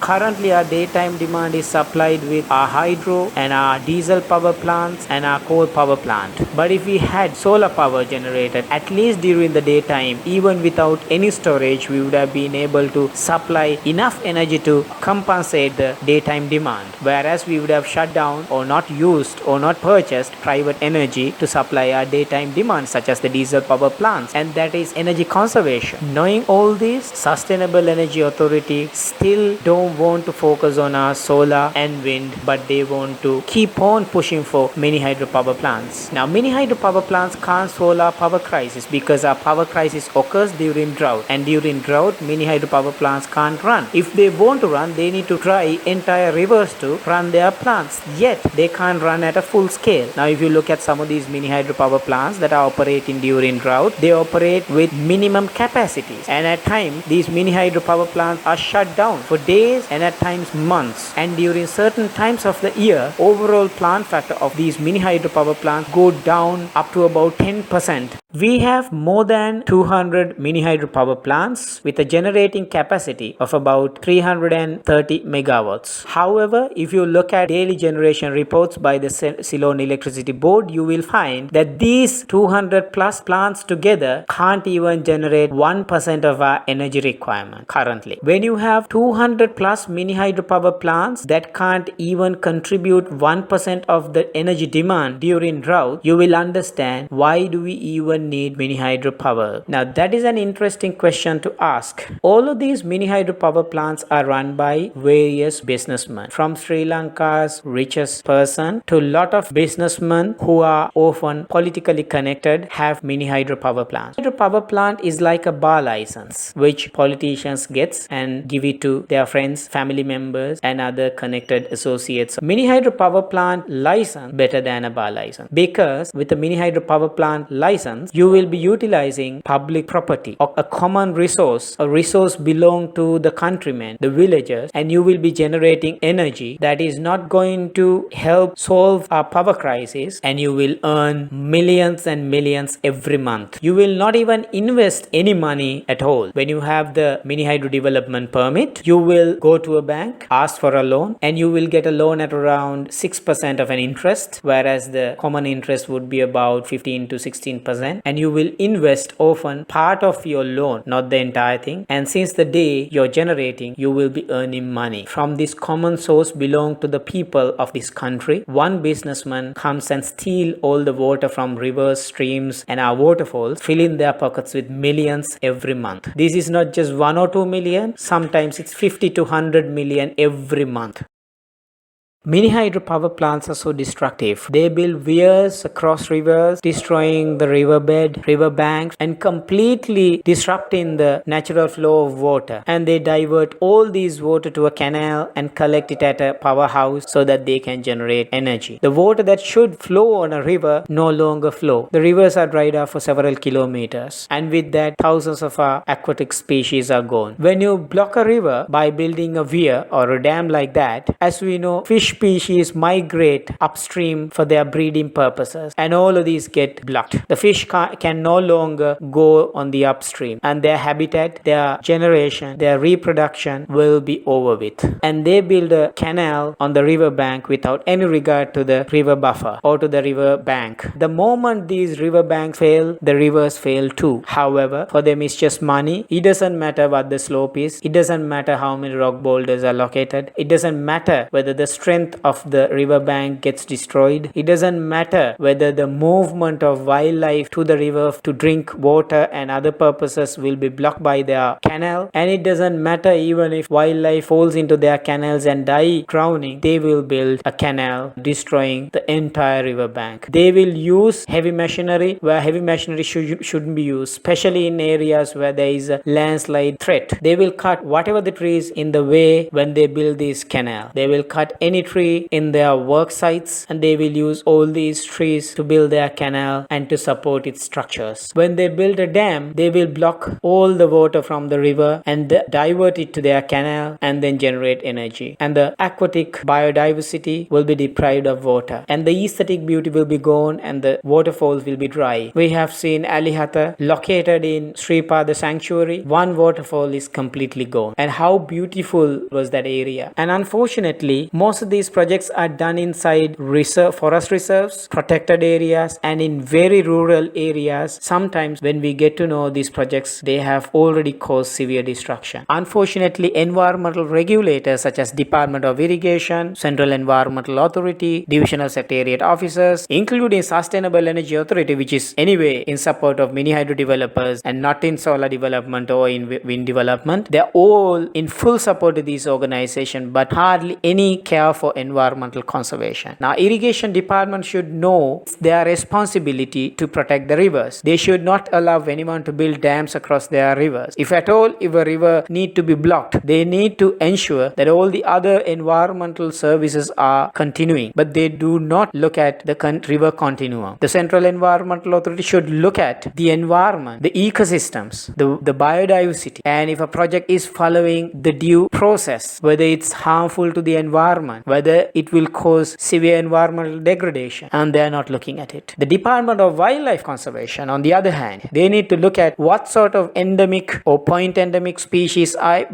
Currently, our daytime demand is supplied with our hydro and our diesel power plants and our coal power plant. But if we had solar power generated at least during the daytime, even without any storage, we would have been able to supply enough energy to compensate the daytime demand. Whereas we would have shut down or not used or not purchased private energy to supply our daytime demand, such as the diesel power plants, and that is energy conservation. Knowing all this, Sustainable Energy Authority still don't want to focus on our solar and wind, but they want to keep on pushing for mini hydropower plants. Now, mini hydropower plants can't solve our power crisis because our power crisis occurs during drought, and during drought, mini hydropower plants can't run. If they want to run, they need to dry entire rivers to run their plants, yet they can't run at a full scale. Now, if you look at some of these mini hydropower plants that are operating during drought, they operate with minimum capacities, and at times these mini hydropower plants are shut down for days and at times months. And during certain times of the year, overall plant factor of these mini hydropower plants go down up to about 10%. We have more than 200 mini hydropower plants with a generating capacity of about 330 megawatts. However, if you look at daily generation reports by the Ceylon Electricity Board, you will find that these 200 plus plants together can't even generate 1% of our energy requirement currently. When you have 200 plus mini hydropower plants that can't even contribute 1% of the energy demand during drought, you will understand why do we even need mini hydropower. Now, that is an interesting question to ask. All of these mini hydropower plants are run by various businessmen, from Sri Lanka's richest person to a lot of businessmen who are often politically connected have mini hydropower plants. Hydropower plant is like a bar license which politicians gets and give it to their friends, family members and other connected associates. Mini hydropower plant license better than a bar license, because with a mini hydropower plant license you will be utilizing public property or a common resource. A resource belong to the countrymen, the villagers, and you will be generating energy that is not going to help solve our power crisis, and you will earn millions and millions every month. You will not even invest any money at all. When you have the mini hydro development permit, you will go to a bank, ask for a loan, and you will get a loan at around 6% of an interest, whereas the common interest would be about 15 to 16%, and you will invest often part of your loan, not the entire thing. And since the day you're generating, you will be earning money from this common source belong to the people of this country. One businessman comes and steal all the water from rivers, streams and our waterfalls, fill in their pockets with millions every month. This is not just 1 or 2 million, sometimes it's 50 to 100 million every month. Mini hydropower plants are so destructive. They build weirs across rivers, destroying the riverbed, river banks, and completely disrupting the natural flow of water. And they divert all these water to a canal and collect it at a powerhouse so that they can generate energy. The water that should flow on a river no longer flow. The rivers are dried up for several kilometers, and with that, thousands of our aquatic species are gone. When you block a river by building a weir or a dam like that, as we know, fish species migrate upstream for their breeding purposes, and all of these get blocked. The fish can no longer go on the upstream, and their habitat, their generation, their reproduction will be over with. And they build a canal on the river bank without any regard to the river buffer or to the river bank. The moment these river banks fail, the rivers fail too. However, for them it's just money. It doesn't matter what the slope is. It doesn't matter how many rock boulders are located. It doesn't matter whether the strength of the river bank gets destroyed. It doesn't matter whether the movement of wildlife to the river to drink water and other purposes will be blocked by their canal, and it doesn't matter even if wildlife falls into their canals and die drowning. They will build a canal destroying the entire river bank. They will use heavy machinery where heavy machinery shouldn't be used, especially in areas where there is a landslide threat. They will cut whatever the trees in the way when they build this canal. They will cut any tree in their work sites, and they will use all these trees to build their canal and to support its structures. When they build a dam, they will block all the water from the river and divert it to their canal and then generate energy. And the aquatic biodiversity will be deprived of water, and the aesthetic beauty will be gone, and the waterfalls will be dry. We have seen Alihatha located in Sripada Sanctuary. One waterfall is completely gone. And how beautiful was that area? And unfortunately, most of these projects are done inside forest reserves, protected areas, and in very rural areas. Sometimes when we get to know these projects, they have already caused severe destruction. Unfortunately, environmental regulators such as Department of Irrigation, Central Environmental Authority, Divisional Secretariat officers, including Sustainable Energy Authority, which is anyway in support of mini hydro developers and not in solar development or in wind development, they're all in full support of these organizations, but hardly any care for environmental conservation. Now, irrigation department should know their responsibility to protect the rivers. They should not allow anyone to build dams across their rivers. If at all, if a river need to be blocked, they need to ensure that all the other environmental services are continuing, but they do not look at the river continuum. The Central Environmental Authority should look at the environment, the ecosystems, the biodiversity, and if a project is following the due process, whether it's harmful to the environment, whether it will cause severe environmental degradation, and they are not looking at it. The Department of Wildlife Conservation, on the other hand, they need to look at what sort of endemic or point endemic species are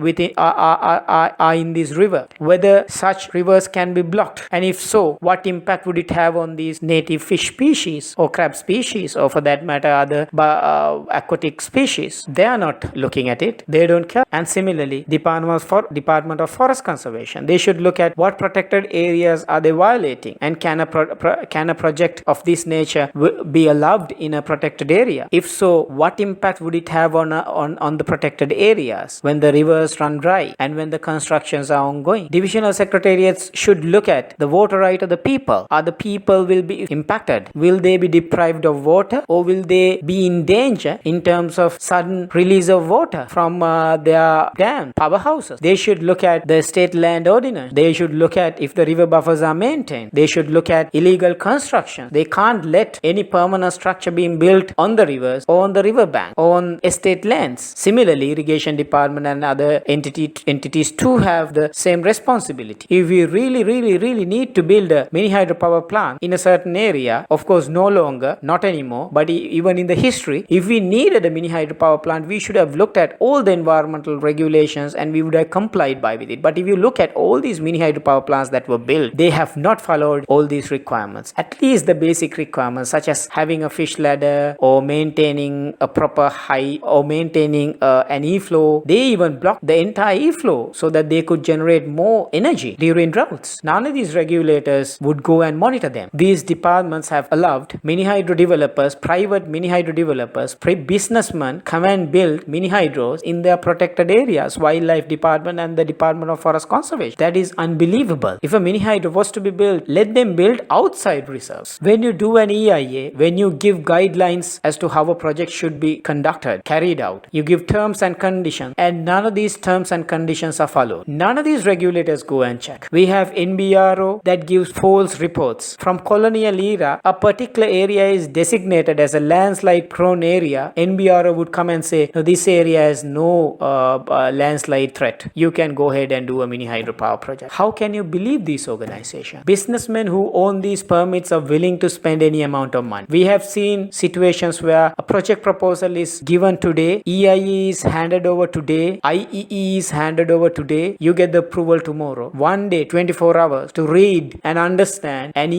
in this river, whether such rivers can be blocked, and if so, what impact would it have on these native fish species or crab species, or for that matter other aquatic species. They are not looking at it. They don't care. And similarly, Department of Forest Conservation, they should look at what protected areas are they violating, and can a project of this nature be allowed in a protected area? If so, what impact would it have on the protected areas when the rivers run dry and when the constructions are ongoing? Divisional secretariats should look at the water right of the people. Are the people will be impacted? Will they be deprived of water, or will they be in danger in terms of sudden release of water from their dam powerhouses? They should look at the state land ordinance. They should look at if the river buffers are maintained. They should look at illegal construction. They can't let any permanent structure being built on the rivers or on the river bank or on estate lands. Similarly, irrigation department and other entities too have the same responsibility. If we really need to build a mini hydropower plant in a certain area, of course no longer, not anymore, but even in the history, if we needed a mini hydropower plant, we should have looked at all the environmental regulations and we would have complied with it. But if you look at all these mini hydropower plants that were built, they have not followed all these requirements. At least the basic requirements such as having a fish ladder or maintaining a proper height or maintaining an e-flow. They even blocked the entire e-flow so that they could generate more energy during droughts. None of these regulators would go and monitor them. These departments have allowed mini hydro developers, private mini hydro developers, businessmen come and build mini hydros in their protected areas, wildlife department and the Department of Forest Conservation. That is unbelievable. If a mini hydro was to be built, let them build outside reserves. When you do an EIA, when you give guidelines as to how a project should be conducted, carried out, you give terms and conditions, and none of these terms and conditions are followed. None of these regulators go and check. We have NBRO that gives false reports. From colonial era, a particular area is designated as a landslide prone area. NBRO would come and say, no, this area has no landslide threat. You can go ahead and do a mini hydropower project. How can you believe these organizations? Businessmen who own these permits are willing to spend any amount of money. We have seen situations where a project proposal is given today, EIE is handed over today, IEE is handed over today, you get the approval tomorrow. One day, 24 hours to read and understand an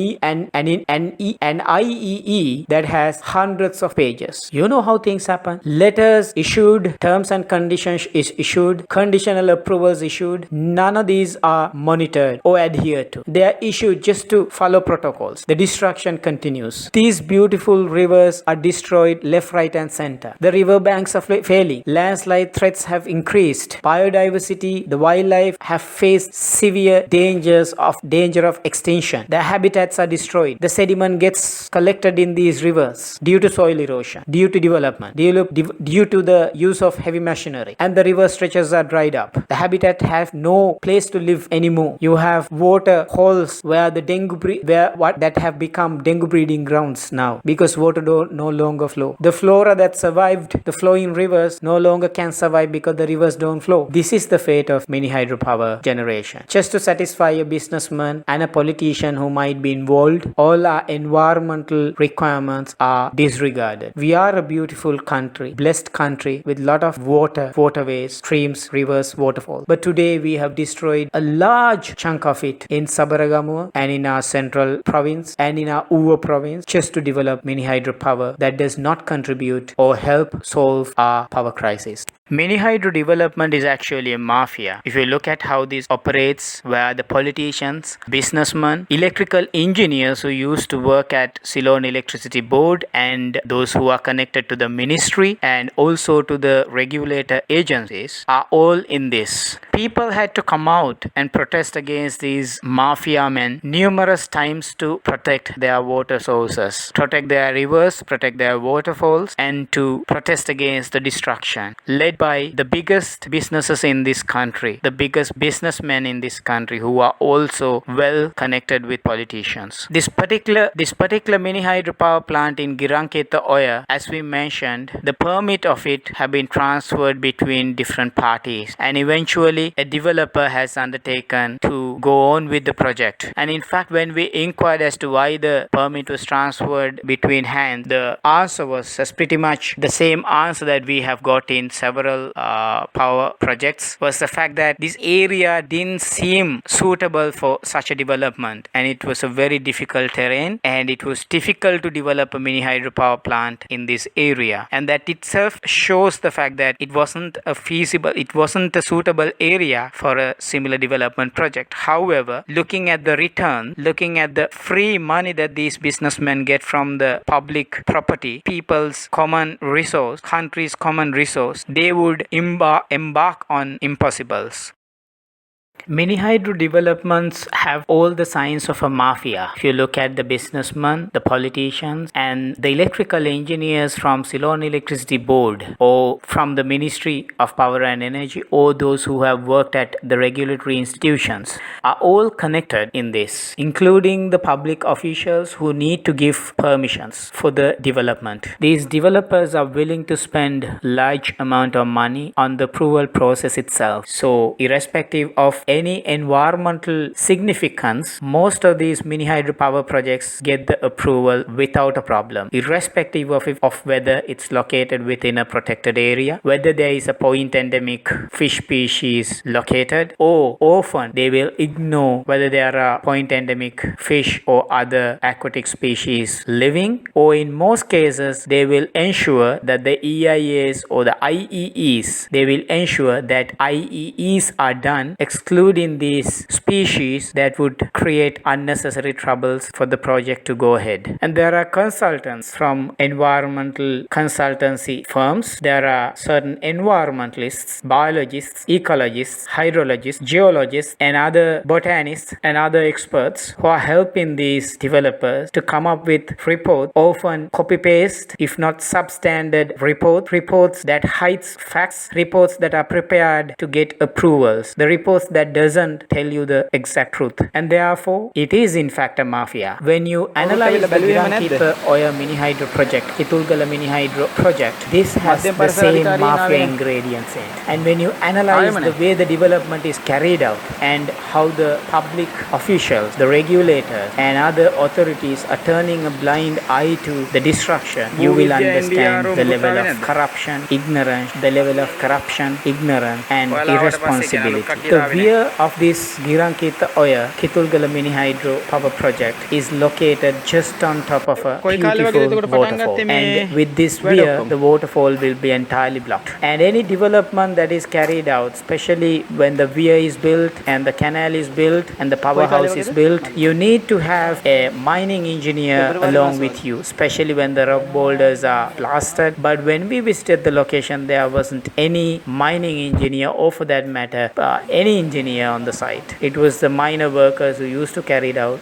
IEE that has hundreds of pages. You know how things happen. Letters issued, terms and conditions is issued, conditional approvals issued. None of these are monitored or adhered to. They are issued just to follow protocols. The destruction continues. These beautiful rivers are destroyed left, right and center. The river banks are failing. Landslide threats have increased. Biodiversity, the wildlife have faced severe danger of extinction. Their habitats are destroyed. The sediment gets collected in these rivers due to soil erosion, due to development, due to the use of heavy machinery, and the river stretches are dried up. The habitat have no place to live anymore. You have of water holes where the dengue that have become dengue breeding grounds now because water no longer flow. The flora that survived the flowing rivers no longer can survive because the rivers don't flow. This is the fate of mini hydropower generation. Just to satisfy a businessman and a politician who might be involved, all our environmental requirements are disregarded. We are a beautiful country, blessed country with lot of waterways, streams, rivers, waterfalls. But today we have destroyed a large chunk of it in Sabaragamuwa and in our central province and in our Uva province just to develop mini hydropower that does not contribute or help solve our power crisis. Mini hydro development is actually a mafia. If you look at how this operates, where the politicians, businessmen, electrical engineers who used to work at Ceylon Electricity Board and those who are connected to the ministry and also to the regulator agencies are all in this. People had to come out and protest against these mafia men numerous times to protect their water sources, protect their rivers, protect their waterfalls, and to protest against the destruction led by the biggest businesses in this country, the biggest businessmen in this country who are also well connected with politicians. This particular mini hydropower plant in Giranketha Oya, as we mentioned, the permit of it have been transferred between different parties, and eventually a developer has undertaken to go on with the project. And in fact, when we inquired as to why the permit was transferred between hands, the answer was pretty much the same answer that we have got in several power projects, was the fact that this area didn't seem suitable for such a development, and it was a very difficult terrain, and it was difficult to develop a mini hydropower plant in this area, and that itself shows the fact that it wasn't a suitable area for a similar development project. However, looking at the return, looking at the free money that these businessmen get from the public property, people's common resource, country's common resource, they would embark on impossibles. Mini hydro developments have all the signs of a mafia. If you look at the businessmen, the politicians, and the electrical engineers from Ceylon Electricity Board or from the Ministry of Power and Energy, or those who have worked at the regulatory institutions, are all connected in this, including the public officials who need to give permissions for the development. These developers are willing to spend large amount of money on the approval process itself. So, irrespective of any environmental significance, most of these mini hydropower projects get the approval without a problem, irrespective of whether it's located within a protected area, whether there is a point endemic fish species located, or often they will ignore whether there are point endemic fish or other aquatic species living, or in most cases they will ensure that the EIAs or the IEEs, they will ensure that IEEs are done excluding these species that would create unnecessary troubles for the project to go ahead. And there are consultants from environmental consultancy firms. There are certain environmentalists, biologists, ecologists, hydrologists, geologists, and other botanists and other experts who are helping these developers to come up with reports, often copy-paste, if not substandard reports that hides facts, reports that are prepared to get approvals, the reports that doesn't tell you the exact truth, and therefore it is in fact a mafia. When you analyze the Giranketha Oya mini hydro project, Kitulgala mini hydro project, this has the same mafia ingredients in it. And when you analyze the way the development is carried out and how the public officials, the regulators and other authorities are turning a blind eye to the destruction, you will understand the level of corruption, ignorance, and irresponsibility. The rear of this Giranketha Oya Kitulgala mini hydro power project is located just on top of a beautiful waterfall, and with this weir the waterfall will be entirely blocked, and any development that is carried out, especially when the weir is built and the canal is built and the powerhouse is built, you need to have a mining engineer along with you, especially when the rock boulders are blasted. But when we visited the location, there wasn't any mining engineer, or for that matter any engineer on the site. It it was the minor workers who used to carry out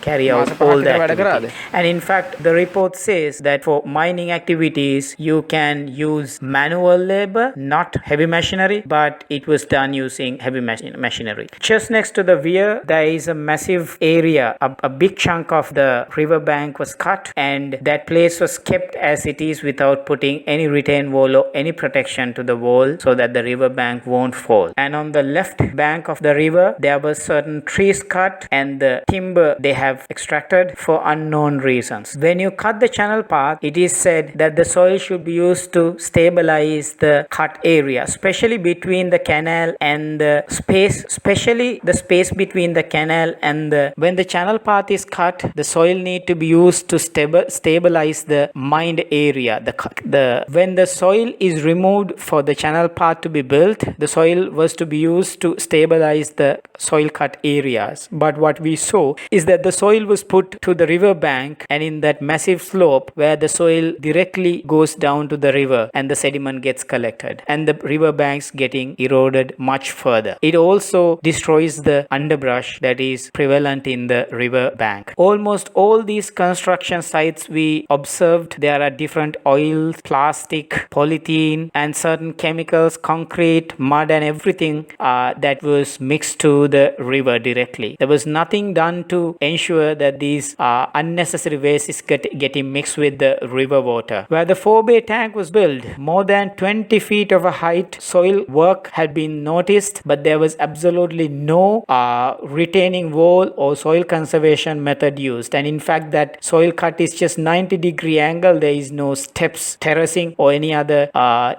all the activity. And in fact, the report says that for mining activities, you can use manual labor, not heavy machinery, but it was done using heavy machinery. Just next to the weir, there is a massive area, a big chunk of the riverbank was cut, and that place was kept as it is without putting any retaining wall or any protection to the wall so that the riverbank won't fall. And on the left bank of the river, there were certain trees cut and the timber they have extracted for unknown reasons. When you cut the channel path, it is said that the soil should be used to stabilize the cut area, especially between the canal and the space between the canal and when the channel path is cut, the soil need to be used to stabilize the mined area. When the soil is removed for the channel path to be built, the soil was to be used to stabilize the soil cut areas. But what we saw is that the soil was put to the river bank, and in that massive slope where the soil directly goes down to the river and the sediment gets collected, and the river banks getting eroded much further. It also destroys the underbrush that is prevalent in the river bank. Almost all these construction sites we observed, there are different oils, plastic, polythene, and certain chemicals, concrete, mud, and everything that was mixed to the river directly. There was nothing done to ensure that these unnecessary waste is getting mixed with the river water. Where the 4-bay tank was built, more than 20 feet of a height soil work had been noticed, but there was absolutely no retaining wall or soil conservation method used. And in fact, that soil cut is just 90-degree angle. There is no steps, terracing, or any other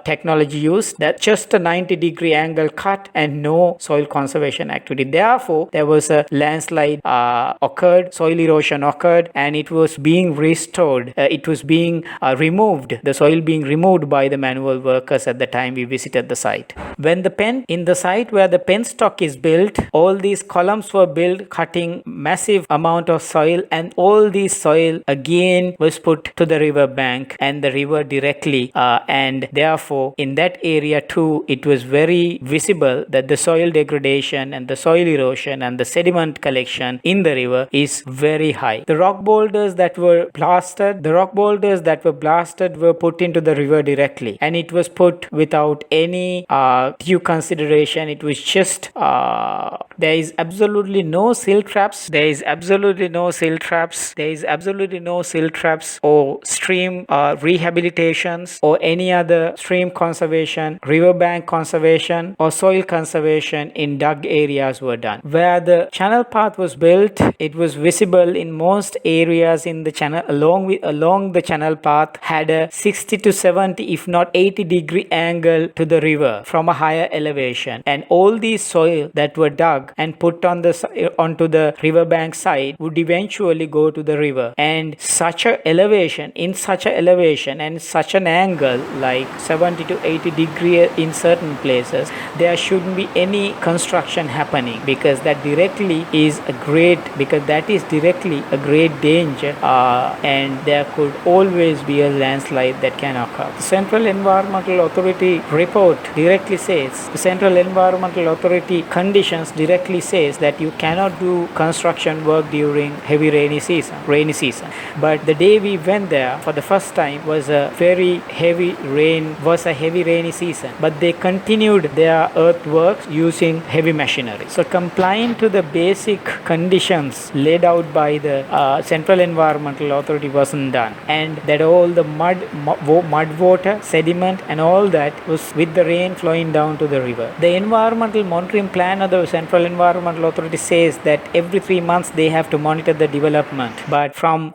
technology used. That's just a 90-degree angle cut and no soil conservation activity. Therefore, there was a landslide occurred, soil erosion occurred, and it was being restored. It was being removed, the soil being removed by the manual workers at the time we visited the site. When the pen, in the site where the penstock is built, all these columns were built cutting massive amount of soil, and all this soil again was put to the river bank and the river directly, and therefore in that area too it was very visible that the soil degradation and the soil erosion and the sediment collection in the river is very high. The rock boulders that were blasted were put into the river directly, and it was put without any due consideration. It was just there is absolutely no silt traps. There is absolutely no silt traps or stream rehabilitations or any other stream conservation, riverbank conservation, or soil conservation in dug areas were done. Where the channel path was built, it was visible in most areas in the channel along the channel path had a 60 to 70 if not 80-degree angle to the river from a higher elevation, and all these soil that were dug and put onto the riverbank side would eventually go to the river. And such an elevation and such an angle like 70 to 80 degree in certain places, there shouldn't be any construction happening, because that is directly a great danger, and there could always be a landslide that can occur. The Central Environmental Authority report directly says, the Central Environmental Authority conditions directly says that you cannot do construction work during heavy rainy season. But the day we went there for the first time was a heavy rainy season, but they continued their earthworks using heavy machinery. So complying to the basic conditions laid out by the Central Environmental Authority wasn't done, and that all the mud water, sediment, and all that was with the rain flowing down to the river. The environmental monitoring plan of the Central Environmental Authority says that every 3 months they have to monitor the development, but from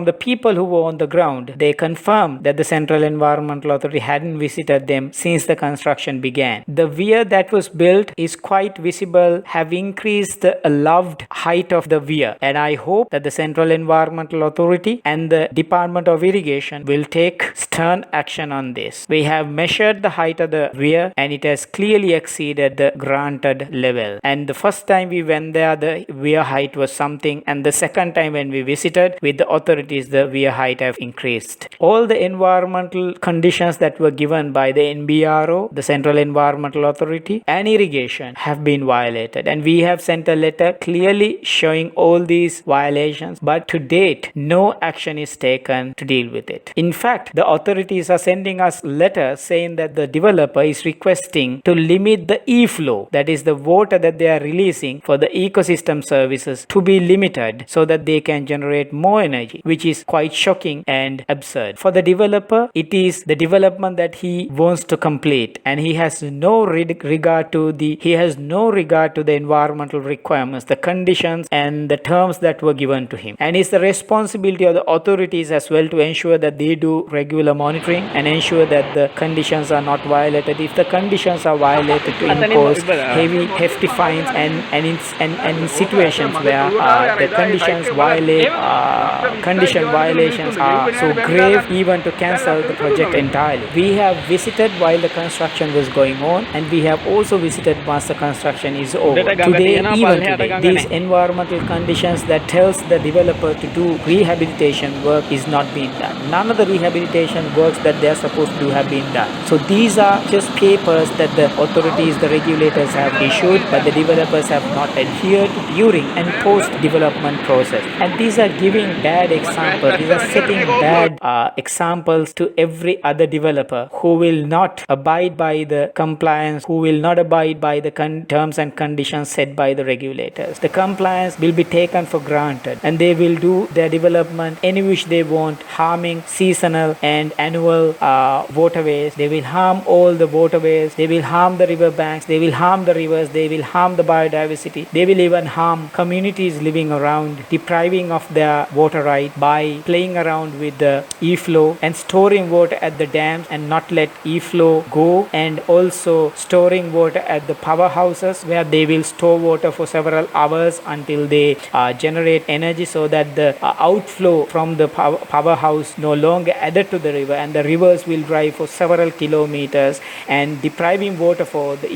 the people who were on the ground, they confirmed that the Central Environmental Authority hadn't visited them since the construction began. The weir that was built is quite visible, have increased the allowed height of the weir, and I hope that the Central Environmental Authority and the Department of Irrigation will take stern action on this. We have measured the height of the weir, and it has clearly exceeded the granted level. And the first time we went there, the weir height was something, and the second time when we visited with the authorities, the weir height have increased. All the environmental conditions that were given by the NBRO, the Central Environmental Authority, and irrigation have been violated. And we have sent a letter clearly showing all these violations, but to date, no action is taken to deal with it. In fact, the authorities are sending us letters saying that the developer is requesting to limit the e-flow, that is the water that they are releasing for the ecosystem services, to be limited so that they can generate more energy, which is quite shocking and absurd. For the developer, it is the development that he wants to complete, and he has no regard to the environmental requirements, the conditions and the terms that were given to him. And it's the responsibility of the authorities as well to ensure that they do regular monitoring and ensure that the conditions are not violated. If the conditions are violated, to impose hefty fines, and in situations where the conditions condition violations are so grave, even to cancel the project entirely. We have visited while the construction was going on, and we have also visited once the construction is over. Today, these environmental conditions that tells the developer to do rehabilitation work is not being done. None of the rehabilitation works that they are supposed to have been done. So these are just papers that the authorities, the regulators have issued, but the developers have not adhered during and post development process. And these are giving bad examples. These are setting bad examples to every other developer who will not abide by the compliance, who will not abide by the terms and conditions set by the regulators. The compliance will be taken for granted, and they will do their development any which they want, harming seasonal and annual waterways. They will harm all the waterways. They will harm the river banks. They will harm the rivers. They will harm the biodiversity. They will even harm communities living around, depriving of their water right by playing around with the e-flow and storing water at the dams and not let e-flow go, and also storing water at the powerhouses where they will store water for several hours until they generate energy, so that the outflow from the powerhouse no longer added to the river, and the rivers will dry for several kilometers, and depriving water for the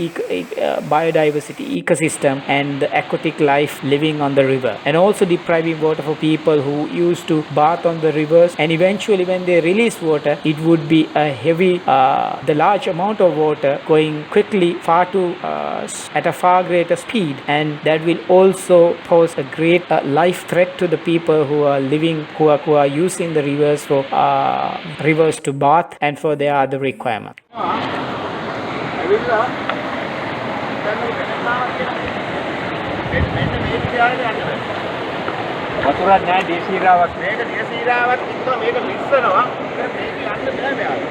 biodiversity ecosystem and the aquatic life living on the river, and also depriving water for people who used to bath on the rivers. And eventually when they release water, it would be a heavy the large amount of water going quickly at a far greater speed, and that will also pose a great life threat to the people who are living, who are using the rivers for rivers to bath and for their other requirements. වතුරක් නැහැ, දේශීරාවක් මේක දේශීරාවක් ඉක්ම මේක මිස්සනවා මේක යන්න බෑ මෙයාට.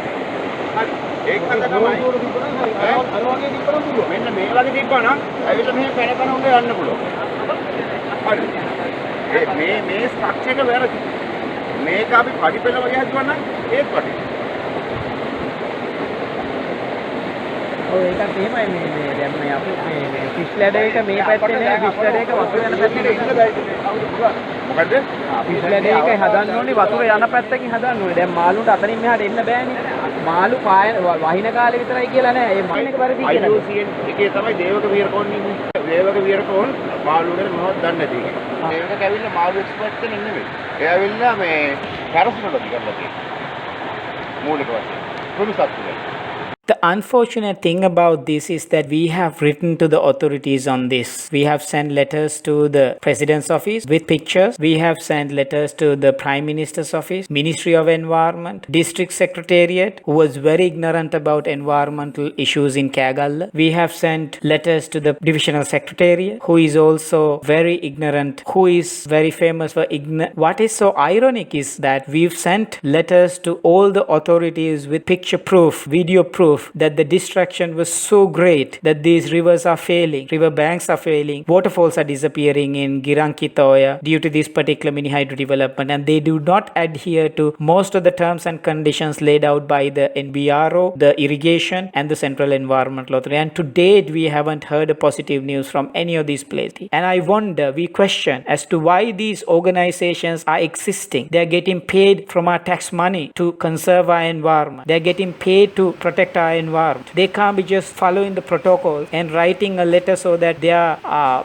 හරි ඒක හඳ තමයි අර වගේ තිබ්බනම් පුළුවන්. මෙන්න මේ වගේ තිබ්බනම් ඇවිල්ලා මෙහෙ පැන උඩ යන්න පුළුවන්. හරි මේ ස්ට්‍රක්චර් එක වැරදි. මේක අපි පඩිපෙළ වගේ හදුවා නම් ඒත් වටේ. ඔව් ඒකත් එහෙමයි මේ දැන් මේ අපි මේ ෆිෂ් ලැඩර් එක මේ පැත්තේ නෑ, ෆිෂ් ලැඩර් එක වතුර යන පැත්තේ ඉන්න බෑ. මොකද? ෆිෂ් ලැඩර් එක හදන්න ඕනේ වතුර යන පැත්තකින් හදන්න ඕනේ. දැන් මාළුන්ට අතනින් මෙහාට එන්න බෑනේ. මාළු වහින කාලේ විතරයි කියලා නෑ. ඒ මයින් එක වැරදි කියලා. IUCN එකේ තමයි දේවක විහරකෝන් ඉන්නේ. දේවක විහරකෝන් මාළු ගැන මොනවද දන්නේ නැති එක. දේවක කැවිල්ලා මාළු එක්ස්පර්ට් කෙනෙක් නෙමෙයි. එයා ඇවිල්ලා මේ පැරසනොලොජි කරලා තියෙනවා. මූලික වශයෙන්. ප්‍රොමිසත්තුල. The unfortunate thing about this is that we have written to the authorities on this. We have sent letters to the President's office with pictures. We have sent letters to the Prime Minister's office, Ministry of Environment, District Secretariat, who was very ignorant about environmental issues in Kagalla. We have sent letters to the Divisional Secretariat, who is also very ignorant, who is very famous for ignorance. What is so ironic is that we've sent letters to all the authorities with picture proof, video proof, that the destruction was so great that these rivers are failing, river banks are failing, waterfalls are disappearing in Girankitoya due to this particular mini hydro development, and they do not adhere to most of the terms and conditions laid out by the NBRO, the irrigation and the Central Environmental Authority. And to date we haven't heard a positive news from any of these places. And I wonder, we question as to why these organizations are existing. They are getting paid from our tax money to conserve our environment. They are getting paid to protect our our environment. They can't be just following the protocol and writing a letter so that their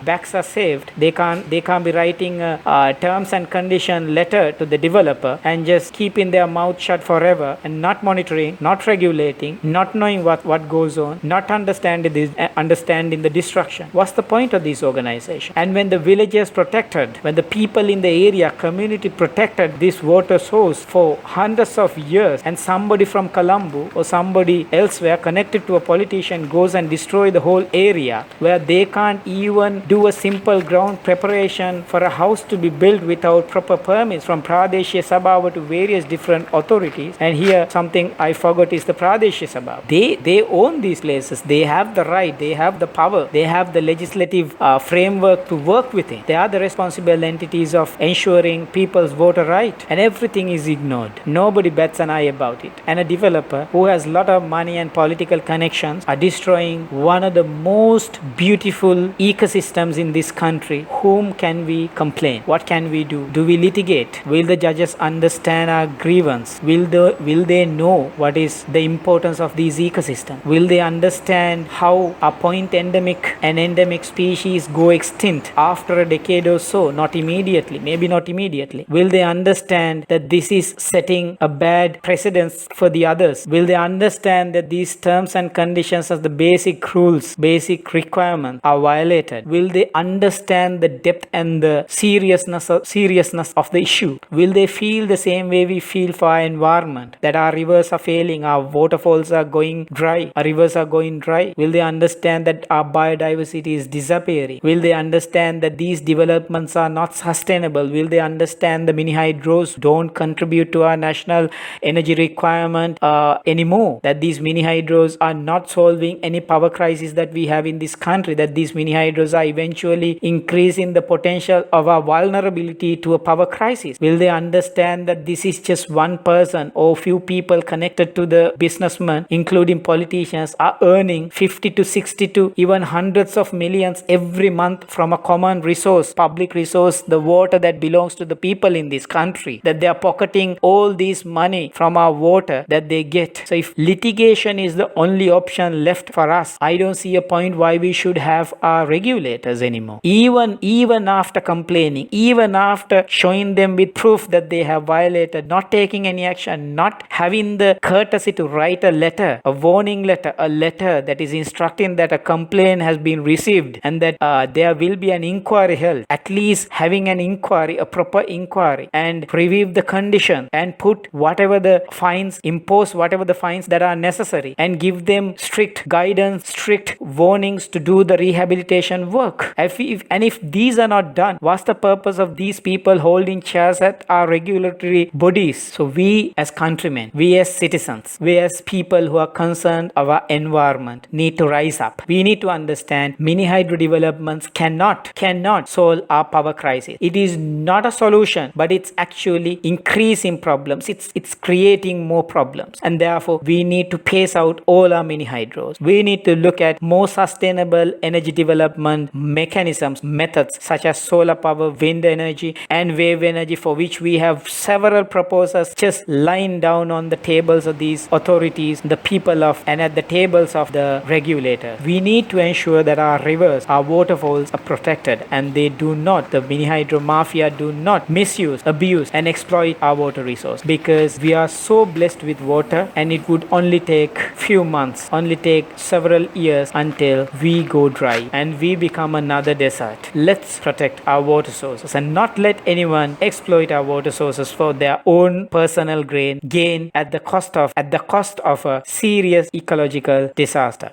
backs are saved. They can't be writing a terms and condition letter to the developer and just keeping their mouth shut forever and not monitoring, not regulating, not knowing what goes on, not understanding the destruction. What's the point of this organization? And when the villagers protected, when the people in the area, community protected this water source for hundreds of years, and somebody from Colombo or somebody elsewhere connected to a politician goes and destroy the whole area where they can't even do a simple ground preparation for a house to be built without proper permits from Pradeshya Sabha to various different authorities. And here something I forgot is the Pradeshya Sabha. They own these places. They have the right, they have the power, they have the legislative framework to work within. They are the responsible entities of ensuring people's voter right, and everything is ignored. Nobody bats an eye about it. And a developer who has a lot of money and political connections are destroying one of the most beautiful ecosystems in this country. Whom can we complain? What can we do? Do we litigate? Will the judges understand our grievance? Will they know what is the importance of these ecosystems? Will they understand how a point endemic and endemic species go extinct after a decade or so? Not immediately, maybe not immediately. Will they understand that this is setting a bad precedence for the others? Will they understand that these terms and conditions as the basic rules, basic requirements are violated? Will they understand the depth and the seriousness of the issue? Will they feel the same way we feel for our environment, that our rivers are failing, our waterfalls are going dry, our rivers are going dry? Will they understand that our biodiversity is disappearing? Will they understand that these developments are not sustainable? Will they understand the mini hydros don't contribute to our national energy requirement anymore? That these mini hydros are not solving any power crisis that we have in this country, that these mini hydros are eventually increasing the potential of our vulnerability to a power crisis? Will they understand that this is just one person or few people connected to the businessmen, including politicians, are earning 50 to 60 to even hundreds of millions every month from a common resource, public resource, the water that belongs to the people in this country, that they are pocketing all this money from our water that they get? So if litigation is the only option left for us, I don't see a point why we should have our regulators anymore. Even after complaining, even after showing them with proof that they have violated, not taking any action, not having the courtesy to write a letter, a warning letter, a letter that is instructing that a complaint has been received and that there will be an inquiry held, at least having an inquiry, a proper inquiry, and review the condition and put whatever the fines, impose whatever the fines that are necessary, and give them strict guidance, strict warnings to do the rehabilitation work. If these are not done, what's the purpose of these people holding chairs at our regulatory bodies? So we as countrymen, we as citizens, we as people who are concerned of our environment need to rise up. We need to understand mini hydro developments cannot solve our power crisis. It is not a solution, but it's actually increasing problems. It's creating more problems, and therefore we need to pace out all our mini hydros. We need to look at more sustainable energy development mechanisms, methods such as solar power, wind energy, and wave energy, for which we have several proposals just lying down on the tables of these authorities, the people of, and at the tables of the regulator. We need to ensure that our rivers, our waterfalls are protected, and they do not, the mini hydro mafia do not misuse, abuse, and exploit our water resource, because we are so blessed with water, and it would only take few months, only take several years until we go dry and we become another desert. Let's protect our water sources and not let anyone exploit our water sources for their own personal gain at the cost of a serious ecological disaster.